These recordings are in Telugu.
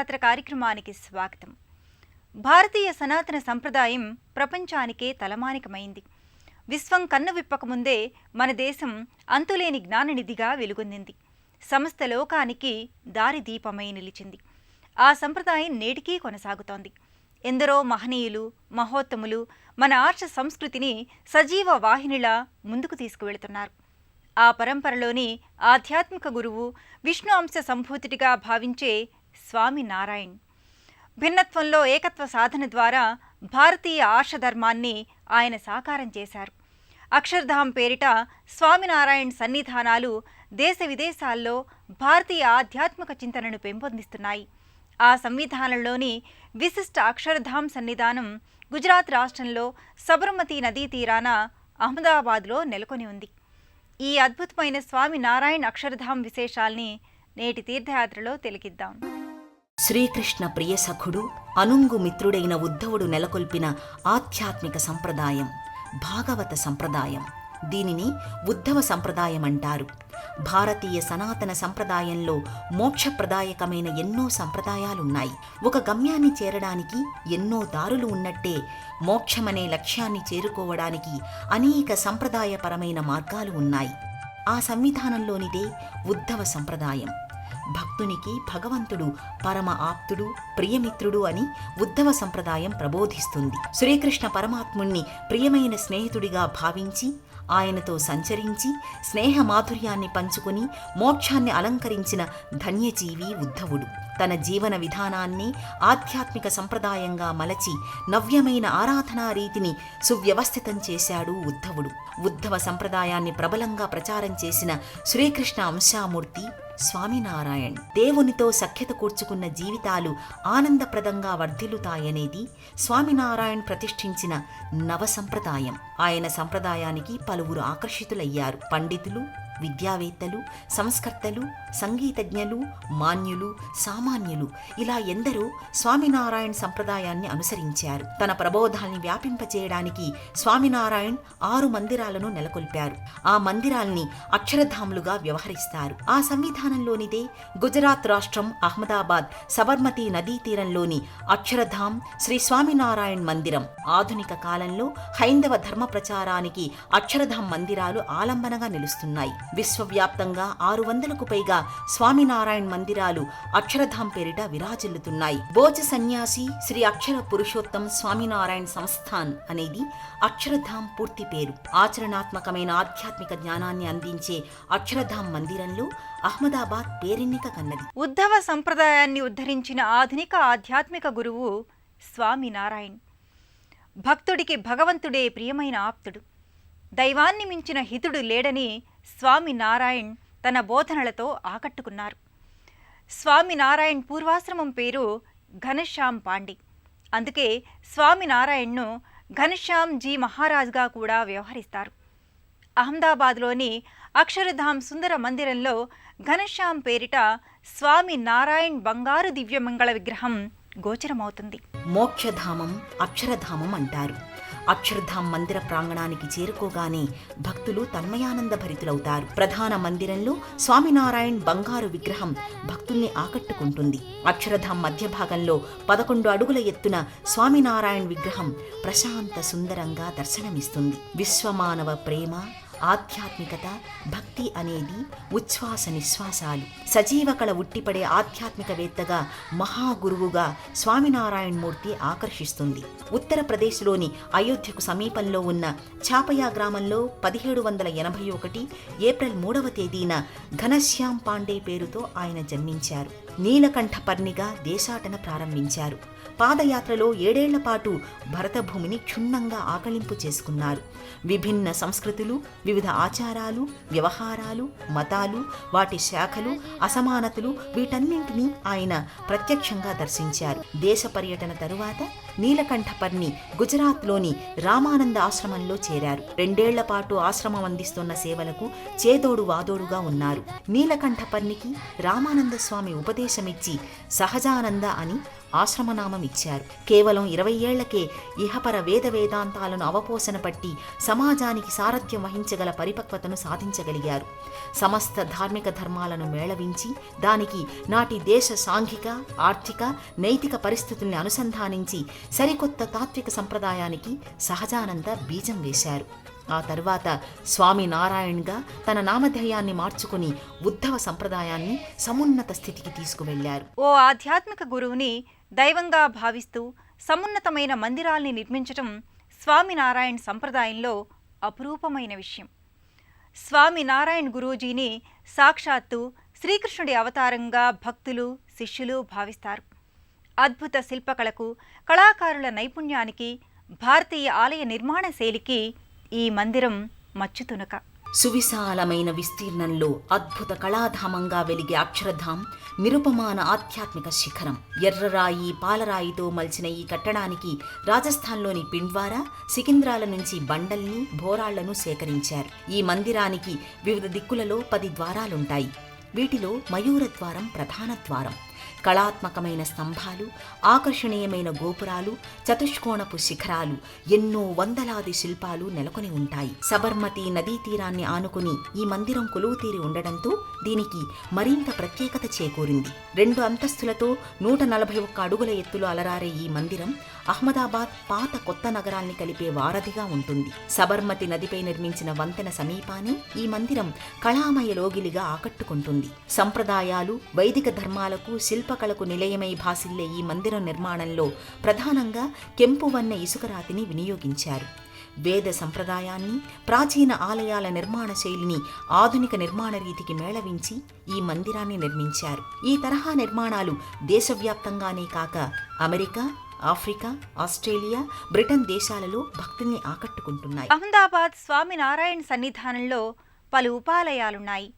తీర్థయాత్ర కార్యక్రమానికి స్వాగతం. భారతీయ సనాతన సంప్రదాయం ప్రపంచానికే తలమానికమైంది. విశ్వం కన్ను విప్పకముందే మన దేశం అంతులేని జ్ఞాననిధిగా వెలుగొందింది. సమస్త లోకానికి దారిదీపమై నిలిచింది. ఆ సంప్రదాయం నేటికీ కొనసాగుతోంది. ఎందరో మహనీయులు, మహోత్తములు మన ఆర్ష సంస్కృతిని సజీవ వాహినిలా ముందుకు తీసుకువెళుతున్నారు. ఆ పరంపరలోని ఆధ్యాత్మిక గురువు విష్ణు అంశ సంభూతుడిగా భావించే స్వామి నారాయణ్. భిన్నత్వంలో ఏకత్వ సాధన ద్వారా భారతీయ ఆర్షధర్మాన్ని ఆయన సాకారం చేశారు. అక్షర్ధామ్ పేరిట స్వామినారాయణ్ సన్నిధానాలు దేశ విదేశాల్లో భారతీయ ఆధ్యాత్మిక చింతనను పెంపొందిస్తున్నాయి. ఆ సంవిధానంలోని విశిష్ట అక్షర్ధామ్ సన్నిధానం గుజరాత్ రాష్ట్రంలో సబర్మతి నదీ తీరాన అహ్మదాబాద్లో నెలకొని ఉంది. ఈ అద్భుతమైన స్వామి నారాయణ్ అక్షరధామ్ విశేషాల్ని నేటి తీర్థయాత్రలో తిలకిద్దాం. శ్రీకృష్ణ ప్రియ సఖుడు, అనుంగు మిత్రుడైన ఉద్ధవుడు నెలకొల్పిన ఆధ్యాత్మిక సంప్రదాయం భాగవత సంప్రదాయం. దీనిని ఉద్ధవ సంప్రదాయం అంటారు. భారతీయ సనాతన సంప్రదాయంలో మోక్షప్రదాయకమైన ఎన్నో సంప్రదాయాలున్నాయి. ఒక గమ్యాన్ని చేరడానికి ఎన్నో దారులు ఉన్నట్టే మోక్షమనే లక్ష్యాన్ని చేరుకోవడానికి అనేక సంప్రదాయపరమైన మార్గాలు ఉన్నాయి. ఆ సంవిధానంలోనిదే ఉద్ధవ సంప్రదాయం. భక్తునికి భగవంతుడు పరమ ఆప్తుడు, ప్రియమిత్రుడు అని ఉద్ధవ సంప్రదాయం ప్రబోధిస్తుంది. శ్రీకృష్ణ పరమాత్ముణ్ణి ప్రియమైన స్నేహితుడిగా భావించి ఆయనతో సంచరించి స్నేహ మాధుర్యాన్ని పంచుకుని మోక్షాన్ని అలంకరించిన ధన్యజీవి ఉద్ధవుడు. తన జీవన విధానాన్ని ఆధ్యాత్మిక సంప్రదాయంగా మలచి నవ్యమైన ఆరాధనా రీతిని సువ్యవస్థితం చేశాడు ఉద్ధవుడు. ఉద్ధవ సంప్రదాయాన్ని ప్రబలంగా ప్రచారం చేసిన శ్రీకృష్ణ అంశామూర్తి స్వామినారాయణ్. దేవునితో సఖ్యత కూర్చుకున్న జీవితాలు ఆనందప్రదంగా వర్ధిల్లుతాయనేది స్వామినారాయణ్ ప్రతిష్ఠించిన నవ సంప్రదాయం. ఆయన సంప్రదాయానికి పలువురు ఆకర్షితులయ్యారు. పండితులు, విద్యావేత్తలు, సంస్కర్తలు, సంగీతజ్ఞులు, మాన్యులు, సామాన్యులు ఇలా ఎందరో స్వామినారాయణ్ సంప్రదాయాన్ని అనుసరించారు. తన ప్రబోధాల్ని వ్యాపింపచేయడానికి స్వామినారాయణ్ 6 మందిరాలను నెలకొల్పారు. ఆ మందిరాల్ని అక్షరధాములుగా వ్యవహరిస్తారు. ఆ సంవిధానంలోనిదే గుజరాత్ రాష్ట్రం అహ్మదాబాద్ సబర్మతి నదీ తీరంలోని అక్షరధామ్ శ్రీ స్వామినారాయణ్ మందిరం. ఆధునిక కాలంలో హైందవ ధర్మ ప్రచారానికి అక్షరధామ్ మందిరాలు ఆలంబనగా నిలుస్తున్నాయి. విశ్వవ్యాప్తంగా 600కు పైగా స్వామినారాయణ్ మందిరాలు అక్షరధామ్ పేరిట విరాజిల్లుతున్నాయి. భోజ సన్యాసి శ్రీ అక్షర పురుషోత్తం స్వామినారాయణ్ సంస్థాన్ అనేది అక్షరధామ్ పూర్తి పేరు. ఆచరణాత్మకమైన ఆధ్యాత్మిక జ్ఞానాన్ని అందించే అక్షరధామ్ మందిరంలో అహ్మదాబాద్ పేరెన్నిక కన్నది. ఉద్ధవ సంప్రదాయాన్ని ఉద్ధరించిన ఆధునిక ఆధ్యాత్మిక గురువు స్వామినారాయణ్. భక్తుడికి భగవంతుడే ప్రియమైన ఆప్తుడు. దైవాన్ని మించిన హితుడు లేడని స్వామినారాయణ్ తన బోధనలతో ఆకట్టుకున్నారు. స్వామినారాయణ్ పూర్వాశ్రమం పేరు ఘనశ్యామ్ పాండే. అందుకే స్వామినారాయణ్ను ఘనశ్యామ్ జీ మహారాజ్గా కూడా వ్యవహరిస్తారు. అహ్మదాబాద్లోని అక్షరధామ్ సుందర మందిరంలో ఘనశ్యామ్ పేరిట స్వామినారాయణ్ బంగారు దివ్యమంగళ విగ్రహం గోచరమవుతుంది. మోక్షధామం అక్షరధామం అంటారు. అక్షరధామ్ మందిర ప్రాంగణానికి చేరుకోగానే భక్తులు తన్మయానంద భరితులవుతారు. ప్రధాన మందిరంలో స్వామినారాయణ్ బంగారు విగ్రహం భక్తుల్ని ఆకట్టుకుంటుంది. అక్షరధామ్ మధ్య భాగంలో 11 అడుగుల ఎత్తున స్వామినారాయణ్ విగ్రహం ప్రశాంత సుందరంగా దర్శనమిస్తుంది. విశ్వమానవ ప్రేమ, ఆధ్యాత్మికత, భక్తి అనేది ఉచ్ఛ్వాస నిశ్వాసాలు. సజీవకళ ఉట్టిపడే ఆధ్యాత్మికవేత్తగా, మహాగురువుగా స్వామినారాయణ్ మూర్తి ఆకర్షిస్తుంది. ఉత్తరప్రదేశ్లోని అయోధ్యకు సమీపంలో ఉన్న ఛాపయా గ్రామంలో 1781 ఏప్రిల్ 3వ తేదీన ఘనశ్యామ్ పాండే పేరుతో ఆయన జన్మించారు. నీలకంఠపర్ణిగా దేశాటన ప్రారంభించారు. పాదయాత్రలో 7 ఏళ్ల పాటు భరతభూమిని క్షుణ్ణంగా ఆకళింపు చేసుకున్నారు. విభిన్న సంస్కృతులు, వివిధ ఆచారాలు, వ్యవహారాలు, మతాలు, వాటి శాఖలు, అసమానతలు వీటన్నింటినీ ఆయన ప్రత్యక్షంగా దర్శించారు. దేశ పర్యటన తరువాత నీలకంఠపర్ని గుజరాత్లోని రామానంద ఆశ్రమంలో చేరారు. 2 ఏళ్ల పాటు ఆశ్రమం అందిస్తున్న సేవలకు చేదోడు వాదోడుగా ఉన్నారు. నీలకంఠపర్నికి రామానంద స్వామి ఉపదేశమిచ్చి సహజానంద అని ఆశ్రమనామం ఇచ్చారు. కేవలం 20 ఏళ్లకే ఇహపర వేద వేదాంతాలను అవపోసన పట్టి సమాజానికి సారథ్యం వహించగల పరిపక్వతను సాధించగలిగారు. సమస్త ధార్మిక ధర్మాలను మేళవించి దానికి నాటి దేశ సాంఘిక, ఆర్థిక, నైతిక పరిస్థితుల్ని అనుసంధానించి సరికొత్త తాత్విక సంప్రదాయానికి సహజానంద బీజం వేశారు. ఆ తర్వాత స్వామి నారాయణ్గా తన నామధేయాన్ని మార్చుకుని ఉద్ధవ సంప్రదాయాన్ని సమున్నత స్థితికి తీసుకువెళ్లారు. ఓ ఆధ్యాత్మిక గురువుని దైవంగా భావిస్తూ సమున్నతమైన మందిరాల్ని నిర్మించటం స్వామినారాయణ్ సంప్రదాయంలో అపురూపమైన విషయం. స్వామినారాయణ్ గురూజీని సాక్షాత్తు శ్రీకృష్ణుడి అవతారంగా భక్తులు, శిష్యులు భావిస్తారు. అద్భుత శిల్పకళకు, కళాకారుల నైపుణ్యానికి, భారతీయ ఆలయ నిర్మాణ శైలికి ఈ మందిరం మచ్చుతునక. సువిశాలమైన విస్తీర్ణంలో అద్భుత కళాధామంగా వెలిగే అక్షరధాం నిరుపమాన ఆధ్యాత్మిక శిఖరం. ఎర్రరాయి, పాలరాయితో మలిచిన ఈ కట్టడానికి రాజస్థాన్లోని పిండ్వారా, సికింద్రాల నుంచి బండల్ని, భోరాళ్లను సేకరించారు. ఈ మందిరానికి వివిధ దిక్కులలో 10 ద్వారాలుంటాయి. వీటిలో మయూర ద్వారం ప్రధాన ద్వారం. కళాత్మకమైన స్తంభాలు, ఆకర్షణీయమైన గోపురాలు, చతుష్కోణపు శిఖరాలు, ఎన్నో వందలాది శిల్పాలు నెలకొని ఉంటాయి. సబర్మతి నదీ తీరాన్ని ఆనుకుని ఈ మందిరం కొలువుతీరి ఉండడంతో దీనికి మరింత ప్రత్యేకత చేకూరింది. 2 అంతస్తులతో 141 అడుగుల ఎత్తులో అలరారే ఈ మందిరం అహ్మదాబాద్ పాత కొత్త నగరాల్ని కలిపే వారధిగా ఉంటుంది. సబర్మతి నదిపై నిర్మించిన వంతెన సమీపాన్ని ఈ మందిరం కళామయ లోగిలిగా ఆకట్టుకుంటుంది. సంప్రదాయాలు, వైదిక ధర్మాలకు, శిల్పకళకు నిలయమై భాసిల్లే ఈ మందిరం నిర్మాణంలో ప్రధానంగా కెంపువన్నె ఇసుకరాతిని వినియోగించారు. వేద సంప్రదాయాన్ని, ప్రాచీన ఆలయాల నిర్మాణ శైలిని ఆధునిక నిర్మాణ రీతికి మేళవించి ఈ మందిరాన్ని నిర్మించారు. ఈ తరహా నిర్మాణాలు దేశవ్యాప్తంగానే కాక అమెరికా, ఆఫ్రికా, ఆస్ట్రేలియా, బ్రిటన్ దేశాలలో భక్తుల్ని ఆకట్టుకుంటున్నాయి. అహ్మదాబాద్ స్వామినారాయణ్ సన్నిధానంలో పలు ఉపాలయాలున్నాయి.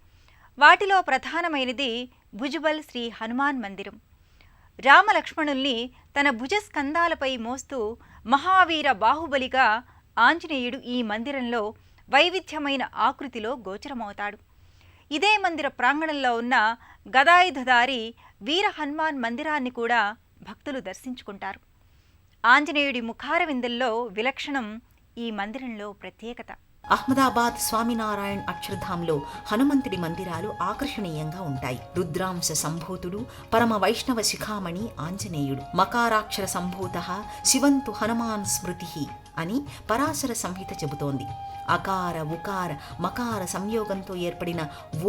వాటిలో ప్రధానమైనది భుజబల్ శ్రీ హనుమాన్ మందిరం. రామలక్ష్మణుల్ని తన భుజస్కంధాలపై మోస్తూ మహావీర బాహుబలిగా ఆంజనేయుడు ఈ మందిరంలో వైవిధ్యమైన ఆకృతిలో గోచరమవుతాడు. ఇదే మందిర ప్రాంగణంలో ఉన్న గదాయుధధారి వీర హనుమాన్ మందిరాన్ని కూడా భక్తులు దర్శించుకుంటారు. ఆంజనేయుడి ముఖార విందుల్లో విలక్షణం ఈ మందిరంలో ప్రత్యేకత. అహ్మదాబాద్ స్వామినారాయణ్ అక్షరధాంలో హనుమంతుడి మందిరాలు ఆకర్షణీయంగా ఉంటాయి. రుద్రాంశ సంభూతుడు, పరమ వైష్ణవ శిఖామణి ఆంజనేయుడు. మకారాక్షర సంభూతః శివంతు హనుమాన్ స్మృతి అని పరాశర సంహిత చెబుతోంది. అకార, ఉకార, మకార సంయోగంతో ఏర్పడిన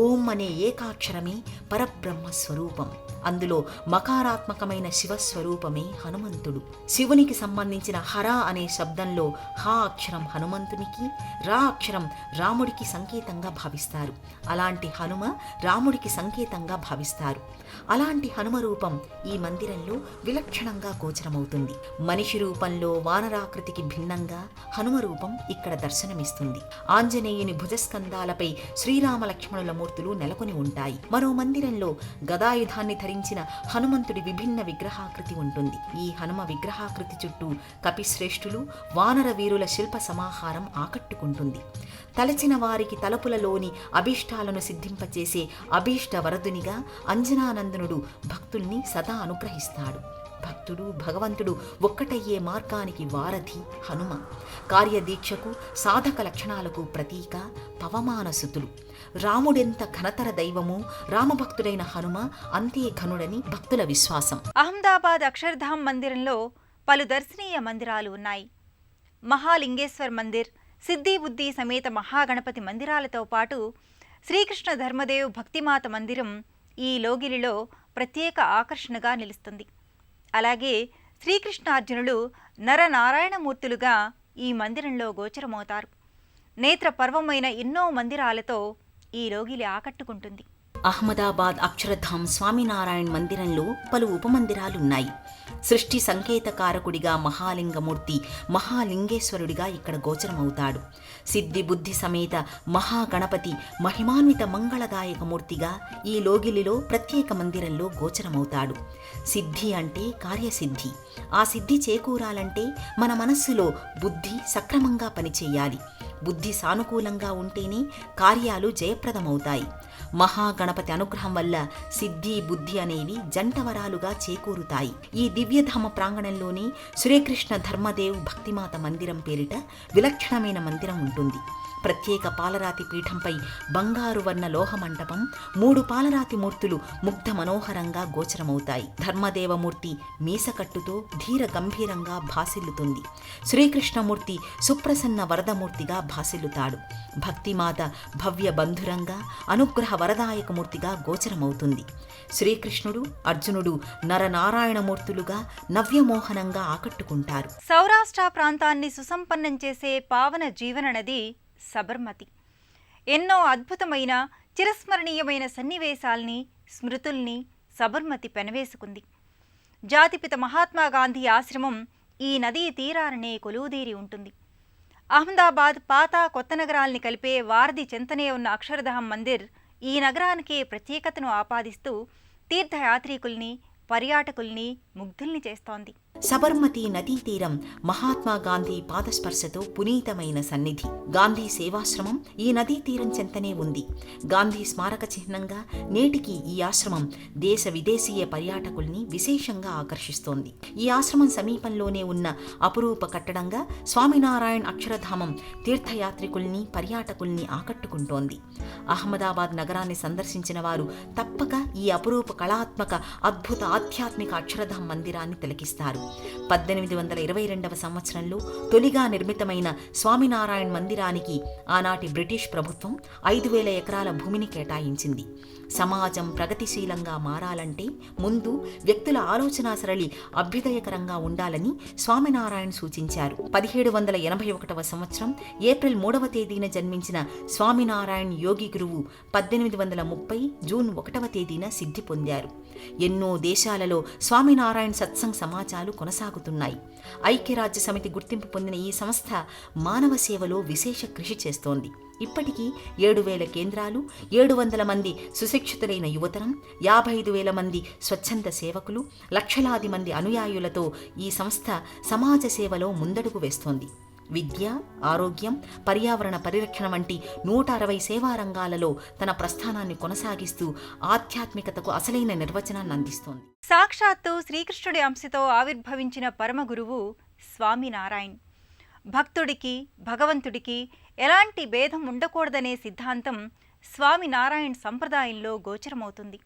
ఓం అనే ఏకాక్షరమే పరబ్రహ్మ స్వరూపం. అందులో మకారాత్మకమైన శివస్వరూపమే హనుమంతుడు. శివునికి సంబంధించిన హర అనే శబ్దంలో హ అక్షరం హనుమంతునికి, రా అక్షరం రాముడికి సంకేతంగా భావిస్తారు. అలాంటి హనుమ రాముడికి సంకేతంగా భావిస్తారు. అలాంటి హనుమ రూపం ఈ మందిరంలో విలక్షణంగా గోచరమవుతుంది. మనిషి రూపంలో వానరాకృతికి భిన్నంగా హనుమ రూపం ఇక్కడ దర్శనమిస్తుంది. ఆంజనేయుని భుజస్కంధాలపై శ్రీరామ లక్ష్మణుల మూర్తులు నెలకొని ఉంటాయి. మరో మందిరంలో గదాయుధాన్ని ధరించిన హనుమంతుడి విభిన్న విగ్రహాకృతి ఉంటుంది. ఈ హనుమ విగ్రహాకృతి చుట్టూ కపిశ్రేష్ఠులు, వానర వీరుల శిల్ప సమాహారం ఆకట్టుకుంటుంది. తలచిన వారికి తలపులలోని అభీష్టాలను సిద్ధింపచేసే అభీష్ట వరదునిగా అంజనానందనుడు భక్తుల్ని సదా అనుగ్రహిస్తాడు. భక్తుడు, భగవంతుడు ఒక్కటయ్యే మార్గానికి వారధి హనుమ. కార్యదీక్షకు, సాధక లక్షణాలకు ప్రతీక పవమానసుతులు. రాముడెంత ఘనతర దైవమో రామభక్తుడైన హనుమ అంతే ఘనుడని భక్తుల విశ్వాసం. అహ్మదాబాద్ అక్షర్ధామ్ మందిరంలో పలు దర్శనీయ మందిరాలు ఉన్నాయి. మహాలింగేశ్వర్ మందిర్, సిద్ధిబుద్ధి సమేత మహాగణపతి మందిరాలతో పాటు శ్రీకృష్ణ ధర్మదేవ్ భక్తిమాత మందిరం ఈ లోగిలిలో ప్రత్యేక ఆకర్షణగా నిలుస్తుంది. అలాగే శ్రీకృష్ణార్జునులు నరనారాయణమూర్తులుగా ఈ మందిరంలో గోచరమవుతారు. నేత్ర పర్వమైన ఎన్నో మందిరాలతో ఈ లోగిలి ఆకట్టుకుంటుంది. అహ్మదాబాద్ అక్షరధామ్ స్వామినారాయణ్ మందిరంలో పలు ఉపమందిరాలున్నాయి. సృష్టి సంకేతకారకుడిగా మహాలింగమూర్తి మహాలింగేశ్వరుడిగా ఇక్కడ గోచరమవుతాడు. సిద్ధి బుద్ధి సమేత మహాగణపతి మహిమాన్విత మంగళదాయక మూర్తిగా ఈ లోగిలిలో ప్రత్యేక మందిరంలో గోచరమవుతాడు. సిద్ధి అంటే కార్యసిద్ధి. ఆ సిద్ధి చేకూరాలంటే మన మనస్సులో బుద్ధి సక్రమంగా పనిచేయాలి. బుద్ధి సానుకూలంగా ఉంటేనే కార్యాలు జయప్రదమవుతాయి. మహాగణపతి అనుగ్రహం వల్ల సిద్ధి బుద్ధి అనేవి జంటవరాలుగా చేకూరుతాయి. ఈ దివ్యధామ ప్రాంగణంలోనే శ్రీకృష్ణ ధర్మదేవ్ భక్తిమాత మందిరం పేరిట విలక్షణమైన మందిరం ఉంటుంది. ప్రత్యేక పాలరాతి పీఠంపై బంగారు వర్ణ లోహ మంటపం, 3 పాలరాతి మూర్తులు ముగ్ధ మనోహరంగా గోచరమవుతాయి. ధర్మదేవమూర్తి మీసకట్టుతో ధీర గంభీరంగా భాసిల్లుతుంది. శ్రీకృష్ణమూర్తి సుప్రసన్న వరదమూర్తిగా భాసిల్లుతాడు. భక్తిమాత భవ్య బంధురంగా అనుగ్రహ వరదాయకమూర్తిగా గోచరమవుతుంది. శ్రీకృష్ణుడు అర్జునుడు నరనారాయణమూర్తులుగా నవ్యమోహనంగా ఆకట్టుకుంటారు. సౌరాష్ట్ర ప్రాంతాన్ని సుసంపన్నం చేసే పావన జీవన నది సబర్మతి. ఎన్నో అద్భుతమైన చిరస్మరణీయమైన సన్నివేశాల్ని స్మృతుల్ని సబర్మతి పెనవేసుకుంది. జాతిపిత మహాత్మా గాంధీ ఆశ్రమం ఈ నదీ తీరాలనే కొలువుదీరి ఉంటుంది. అహ్మదాబాద్ పాత కొత్త నగరాల్ని కలిపే వారధి చెంతనే ఉన్న అక్షరధామ్ మందిర్ ఈ నగరానికి ప్రత్యేకతను ఆపాదిస్తూ తీర్థయాత్రికుల్ని పర్యాటకుల్ని ముగ్ధుల్ని చేస్తోంది. సబర్మతి నదీ తీరం మహాత్మా గాంధీ పాదస్పర్శతో పునీతమైన సన్నిధి. గాంధీ సేవాశ్రమం ఈ నదీ తీరం చెంతనే ఉంది. గాంధీ స్మారక చిహ్నంగా నేటికి ఈ ఆశ్రమం దేశ విదేశీయ పర్యాటకుల్ని విశేషంగా ఆకర్షిస్తోంది. ఈ ఆశ్రమం సమీపంలోనే ఉన్న అపురూప కట్టడంగా స్వామినారాయణ్ అక్షరధామం తీర్థయాత్రికుల్ని పర్యాటకుల్ని ఆకట్టుకుంటోంది. అహ్మదాబాద్ నగరాన్ని సందర్శించిన వారు తప్పక ఈ అపురూప కళాత్మక అద్భుత ఆధ్యాత్మిక అక్షరధామ్ మందిరాన్ని తిలకిస్తారు. 1822 సంవత్సరంలో తొలిగా నిర్మితమైన స్వామినారాయణ్ మందిరానికి ఆనాటి బ్రిటిష్ ప్రభుత్వం 5,000 ఎకరాల భూమిని కేటాయించింది. సమాజం ప్రగతిశీలంగా మారాలంటే ముందు వ్యక్తుల ఆలోచనా సరళి అభ్యుదయకరంగా ఉండాలని స్వామినారాయణ్ సూచించారు. 1781 సంవత్సరం ఏప్రిల్ 3వ తేదీన జన్మించిన స్వామినారాయణ్ యోగి గురువు 1830 జూన్ 1వ తేదీన సిద్ధి పొందారు. ఎన్నో దేశాలలో స్వామినారాయణ్ సత్సంగ్ సమాజాలు కొనసాగుతున్నాయి. ఐక్యరాజ్య సమితి గుర్తింపు పొందిన ఈ సంస్థ మానవ సేవలో విశేష కృషి చేస్తోంది. ఇప్పటికీ 7,000 కేంద్రాలు, 700 మంది సుశిక్షితులైన యువతరం, 55,000 మంది స్వచ్ఛంద సేవకులు, లక్షలాది మంది అనుయాయులతో ఈ సంస్థ సమాజ సేవలో ముందడుగు వేస్తోంది. విద్య, ఆరోగ్యం, పర్యావరణ పరిరక్షణ వంటి 160 సేవా రంగాలలో తన ప్రస్థానాన్ని కొనసాగిస్తూ ఆధ్యాత్మికతకు అసలైన నిర్వచనాన్ని అందిస్తోంది. సాక్షాత్తు శ్రీకృష్ణుడి అంశతో ఆవిర్భవించిన పరమ గురువు స్వామినారాయణ్. భక్తుడికి భగవంతుడికి ఎలాంటి భేదం ఉండకూడదనే సిద్ధాంతం స్వామినారాయణ్ సంప్రదాయంలో గోచరమవుతుంది.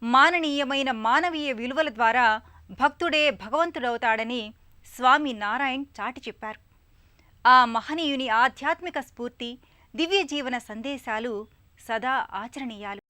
మాననీయమైన మానవీయ విలువల ద్వారా భక్తుడే భగవంతుడవుతాడని స్వామినారాయణ్ చాటి చెప్పారు. ఆ మహనీయుని ఆధ్యాత్మిక స్ఫూర్తి, దివ్య జీవన సందేశాలు సదా ఆచరణీయాలు.